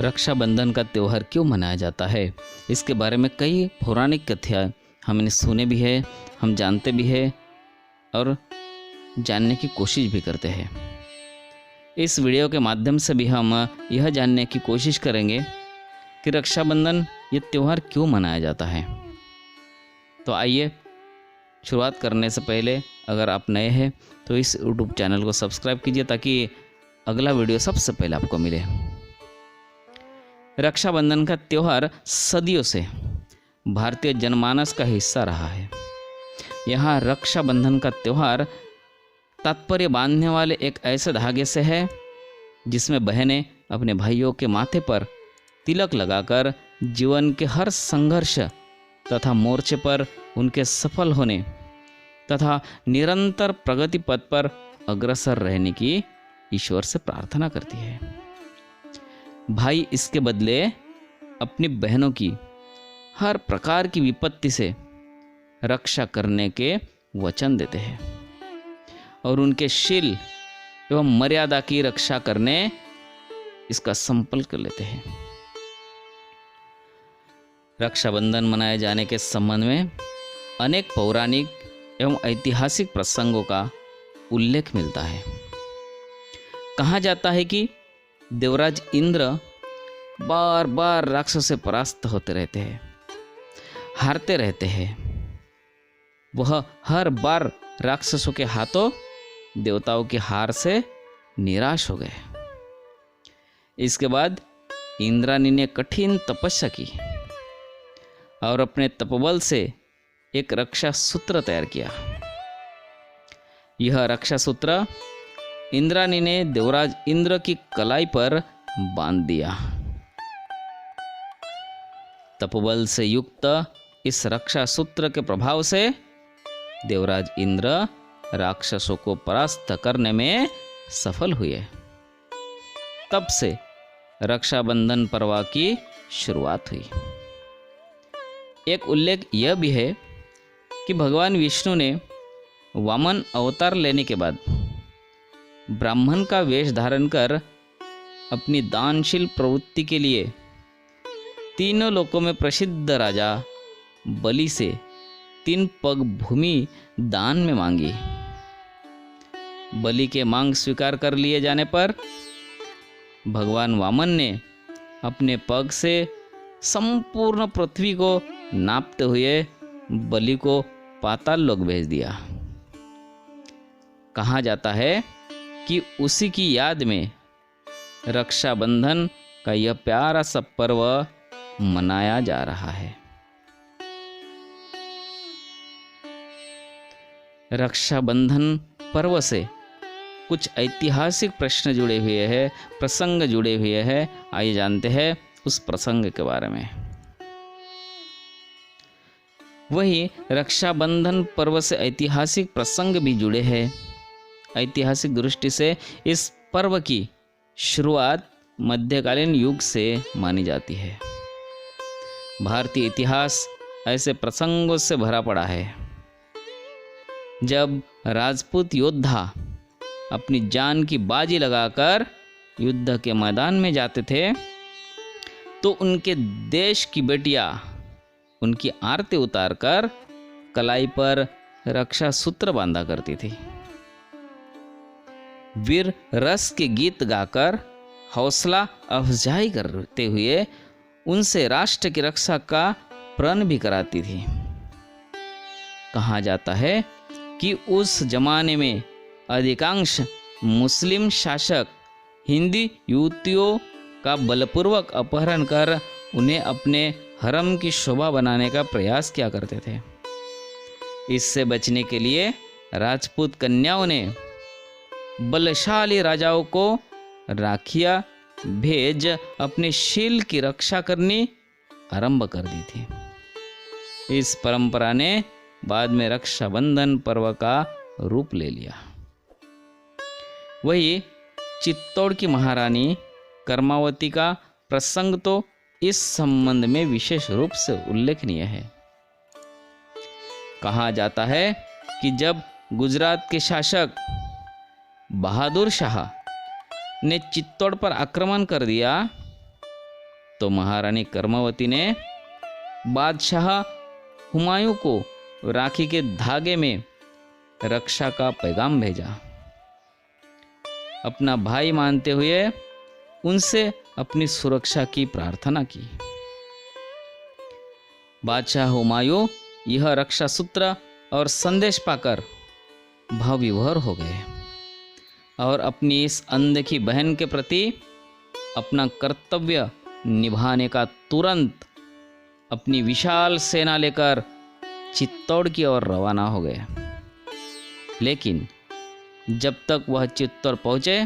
रक्षाबंधन का त्यौहार क्यों मनाया जाता है, इसके बारे में कई पौराणिक कथाएं हमने सुने भी है, हम जानते भी है और जानने की कोशिश भी करते हैं। इस वीडियो के माध्यम से भी हम यह जानने की कोशिश करेंगे कि रक्षाबंधन ये त्यौहार क्यों मनाया जाता है। तो आइए शुरुआत करने से पहले अगर आप नए हैं तो इस YouTube चैनल को सब्सक्राइब कीजिए ताकि अगला वीडियो सबसे पहले आपको मिले। रक्षाबंधन का त्यौहार सदियों से भारतीय जनमानस का हिस्सा रहा है। यहाँ रक्षाबंधन का त्यौहार तात्पर्य बांधने वाले एक ऐसे धागे से है जिसमें बहनें अपने भाइयों के माथे पर तिलक लगाकर जीवन के हर संघर्ष तथा मोर्चे पर उनके सफल होने तथा निरंतर प्रगति पथ पर अग्रसर रहने की ईश्वर से प्रार्थना करती है। भाई इसके बदले अपनी बहनों की हर प्रकार की विपत्ति से रक्षा करने के वचन देते हैं और उनके शील एवं मर्यादा की रक्षा करने इसका संकल्प कर लेते हैं। रक्षाबंधन मनाए जाने के संबंध में अनेक पौराणिक एवं ऐतिहासिक प्रसंगों का उल्लेख मिलता है। कहा जाता है कि देवराज इंद्र बार बार राक्षस से परास्त होते रहते हैं, हारते रहते हैं। वह हर बार राक्षसों के हाथों देवताओं की हार से निराश हो गए। इसके बाद इंद्राणी ने कठिन तपस्या की और अपने तपबल से एक रक्षा सूत्र तैयार किया। यह रक्षा सूत्र इंद्राणी ने देवराज इंद्र की कलाई पर बांध दिया। तपबल से युक्त इस रक्षा सूत्र के प्रभाव से देवराज इंद्र राक्षसों को परास्त करने में सफल हुए। तब से रक्षाबंधन पर्व की शुरुआत हुई। एक उल्लेख यह भी है कि भगवान विष्णु ने वामन अवतार लेने के बाद ब्राह्मण का वेश धारण कर अपनी दानशील प्रवृत्ति के लिए तीनों लोकों में प्रसिद्ध राजा बलि से 3 पग भूमि दान में मांगी। बलि के मांग स्वीकार कर लिए जाने पर भगवान वामन ने अपने पग से संपूर्ण पृथ्वी को नापते हुए बलि को पाताल लोक भेज दिया। कहा जाता है कि उसी की याद में रक्षाबंधन का यह प्यारा सा पर्व मनाया जा रहा है। रक्षाबंधन पर्व से कुछ ऐतिहासिक प्रश्न जुड़े हुए हैं, प्रसंग जुड़े हुए हैं। आइए जानते हैं उस प्रसंग के बारे में। वही रक्षाबंधन पर्व से ऐतिहासिक प्रसंग भी जुड़े हैं। ऐतिहासिक दृष्टि से इस पर्व की शुरुआत मध्यकालीन युग से मानी जाती है। भारतीय इतिहास ऐसे प्रसंगों से भरा पड़ा है जब राजपूत योद्धा अपनी जान की बाजी लगाकर युद्ध के मैदान में जाते थे तो उनके देश की बेटियां उनकी आरती उतारकर कलाई पर रक्षा सूत्र बांधा करती थी। वीर रस के गीत गाकर हौसला अफजाई करते हुए उनसे राष्ट्र की रक्षा का प्रण भी कराती थी। कहा जाता है कि उस जमाने में अधिकांश मुस्लिम शासक हिंदी युवतियों का बलपूर्वक अपहरण कर उन्हें अपने हरम की शोभा बनाने का प्रयास किया करते थे। इससे बचने के लिए राजपूत कन्याओं ने बलशाली राजाओं को राखियां भेज अपने शील की रक्षा करनी आरंभ कर दी थी। इस परंपरा ने बाद में रक्षाबंधन पर्व का रूप ले लिया। वही चित्तौड़ की महारानी कर्मावती का प्रसंग तो इस संबंध में विशेष रूप से उल्लेखनीय है। कहा जाता है कि जब गुजरात के शासक बहादुर शाह ने चित्तौड़ पर आक्रमण कर दिया तो महारानी कर्मावती ने बादशाह हुमायूं को राखी के धागे में रक्षा का पैगाम भेजा। अपना भाई मानते हुए उनसे अपनी सुरक्षा की प्रार्थना की। बादशाह हुमायूं यह रक्षा सूत्र और संदेश पाकर भावविभोर हो गए और अपनी इस अनदेखी बहन के प्रति अपना कर्तव्य निभाने का तुरंत अपनी विशाल सेना लेकर चित्तौड़ की ओर रवाना हो गए। लेकिन जब तक वह चित्तौड़ पहुँचे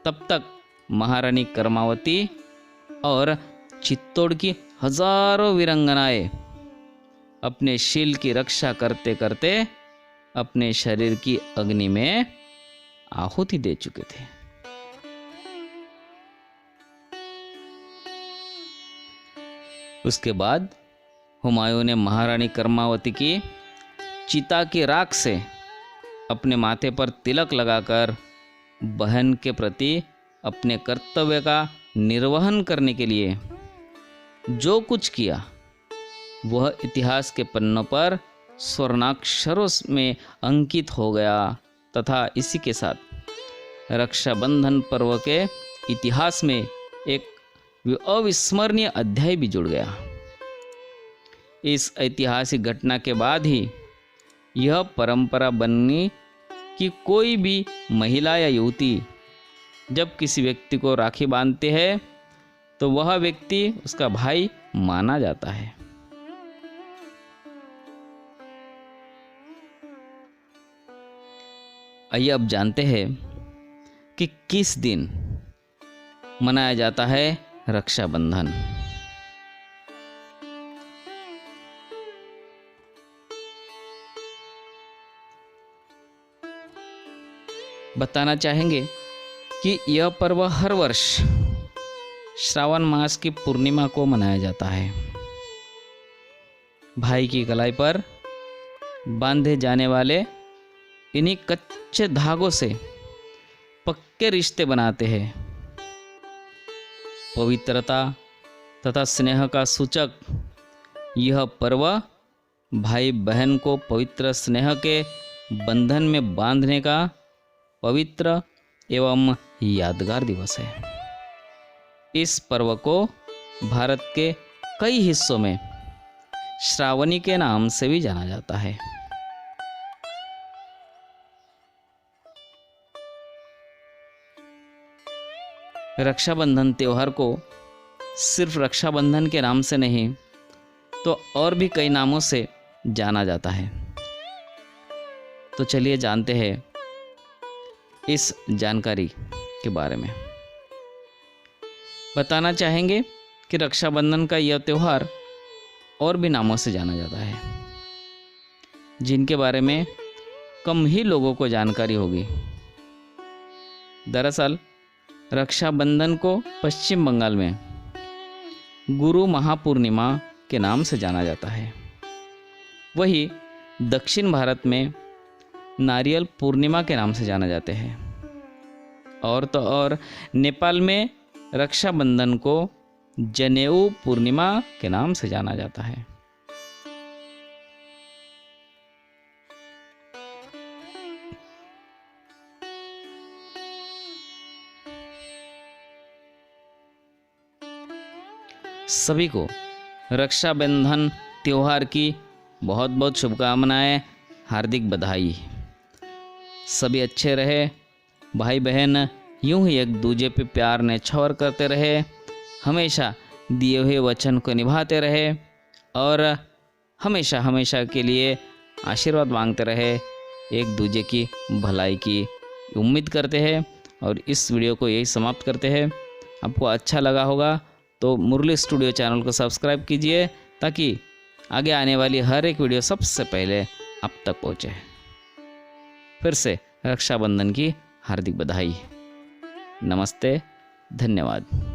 तब तक महारानी कर्मावती और चित्तौड़ की हजारों वीरांगनाएं अपने शील की रक्षा करते करते अपने शरीर की अग्नि में आहुति दे चुके थे। उसके बाद हुमायूं ने महारानी कर्मावती की चिता की राख से अपने माथे पर तिलक लगाकर बहन के प्रति अपने कर्तव्य का निर्वहन करने के लिए जो कुछ किया वह इतिहास के पन्नों पर स्वर्णाक्षरों में अंकित हो गया तथा इसी के साथ रक्षाबंधन पर्व के इतिहास में एक अविस्मरणीय अध्याय भी जुड़ गया। इस ऐतिहासिक घटना के बाद ही यह परंपरा बनी कि कोई भी महिला या युवती जब किसी व्यक्ति को राखी बांधते हैं तो वह व्यक्ति उसका भाई माना जाता है। आइए अब जानते हैं कि किस दिन मनाया जाता है रक्षाबंधन। बताना चाहेंगे कि यह पर्व हर वर्ष श्रावण मास की पूर्णिमा को मनाया जाता है। भाई की कलाई पर बांधे जाने वाले इन्हीं कच्चे धागों से पक्के रिश्ते बनाते हैं। पवित्रता तथा स्नेह का सूचक यह पर्व भाई बहन को पवित्र स्नेह के बंधन में बांधने का पवित्र एवं यादगार दिवस है। इस पर्व को भारत के कई हिस्सों में श्रावणी के नाम से भी जाना जाता है। रक्षाबंधन त्योहार को सिर्फ रक्षाबंधन के नाम से नहीं तो और भी कई नामों से जाना जाता है। तो चलिए जानते हैं इस जानकारी के बारे में। बताना चाहेंगे कि रक्षाबंधन का यह त्यौहार और भी नामों से जाना जाता है जिनके बारे में कम ही लोगों को जानकारी होगी। दरअसल रक्षाबंधन को पश्चिम बंगाल में गुरु महापूर्णिमा के नाम से जाना जाता है। वही दक्षिण भारत में नारियल पूर्णिमा के नाम से जाना जाते हैं। और तो और नेपाल में रक्षाबंधन को जनेऊ पूर्णिमा के नाम से जाना जाता है। सभी को रक्षाबंधन त्यौहार की बहुत बहुत शुभकामनाएं, हार्दिक बधाई। सभी अच्छे रहे, भाई बहन यूं ही एक दूजे पे प्यार न्यौछावर करते रहे, हमेशा दिए हुए वचन को निभाते रहे और हमेशा हमेशा के लिए आशीर्वाद मांगते रहे, एक दूजे की भलाई की उम्मीद करते हैं। और इस वीडियो को यही समाप्त करते हैं। आपको अच्छा लगा होगा तो मुरली स्टूडियो चैनल को सब्सक्राइब कीजिए ताकि आगे आने वाली हर एक वीडियो सबसे पहले आप तक पहुँचे। फिर से रक्षाबंधन की हार्दिक बधाई। नमस्ते, धन्यवाद।